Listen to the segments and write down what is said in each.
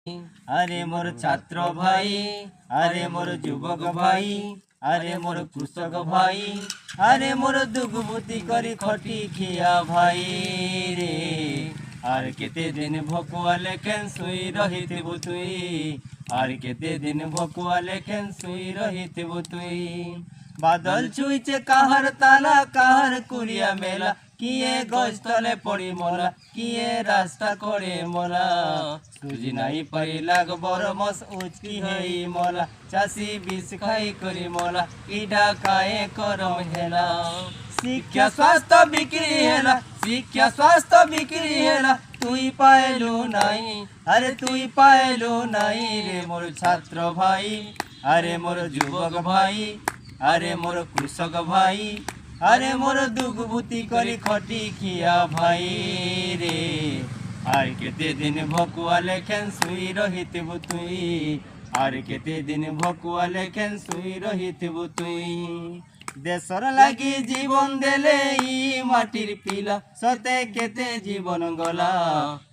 আরে মোর ছাত্র ভাই, আরে মোর যুবক ভাই, আরে মোর কৃষক ভাই, আরে মোর দুঃখবুতি করি খটি খিয়া ভাই রে। আর কেতে দিন ভকুয়া লেখেন শুই রহিথিব তুই, আর কেতে দিন ভকুয়া লেখেন শুই রহিথিব তুই। বাদল ছুঁইছে কাহার তালা, কাহার কুড়িয়া মেলা, কিয়ে গছ তলে পড়ি মোলা, কিয়ে রাস্তা করে মোলা। সুজি নাই পাইলাগ বড় মস উচকি হই মোলা, চাষি বিষ খাই করি মোলা, ইডা কায়ে করম হেলা। শিক্ষা স্বাস্থ্য বিক্রি হেলা, শিক্ষা স্বাস্থ্য বিক্রি হেলা, তুই পাইলু নাই, আরে তুই পাইলু নাই রে মোর ছাত্র ভাই, আরে মোর যুবক ভাই, আরে মোর কৃষক ভাই, আরে মোর দুঃখবুতি করি খটি খিয়া ভাই রে। আর কেতে দিন ভকুয়া লেখেন শুই রহিথিব তুই, আর কেতে দিন ভকুয়া লেখেন শুই রহিথিব তুই। দেশর লাগি জীবন দেলে ই মাটির পিলা, সতে কেতে জীবন গলা।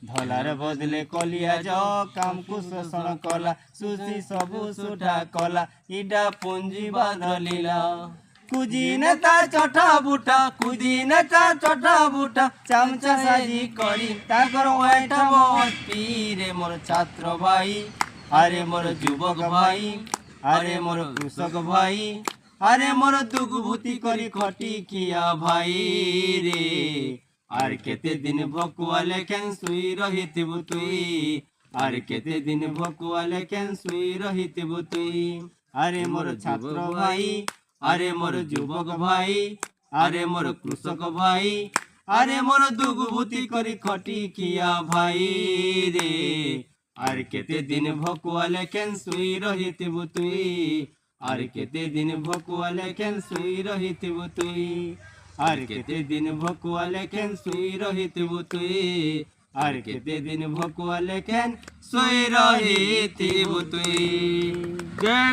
ধলার বদলে কলিয়া জ কামকু শোষণ কলা, সুশি সবু সুঠা কলা, ইডা পুঞ্জি বাঁধলিলা। কুজি নেতা চটা বুটা, কুজি নেতা চটা বুটা, চামচা সাজি করি তাকর ওইটা মস্তি রে মোর ছাত্র ভাই, আরে মোর যুবক ভাই, আরে মোর কৃষক ভাই, আরে মোর দুঃখবুতি করি খটি খিয়া ভাই রে। আর কেতে দিন ভকুয়া লেখেন শুই রহিথিব তুই, আর কেতে দিন ভকুয়া লেখেন শুই রহিথিব তুই। আরে মোর ছাত্র ভাই, আরে মোর যুবক ভাই, আরে মোর কৃষক ভাই, আরে মোর দুঃখবুতি করি খটি খিয়া ভাই রে। আর কেতে দিন ভকুয়া লেখেন শুই রহিথিব তুই, আর কেতে দিন ভকুয়া লেখেন শুই রহিথিব তুই, আর কেতে দিন ভকুয়া লেখেন শুই রহিথিব তুই, আর কেতে দিন ভকুয়া লেখেন শুই রহিথিব তুই। জয়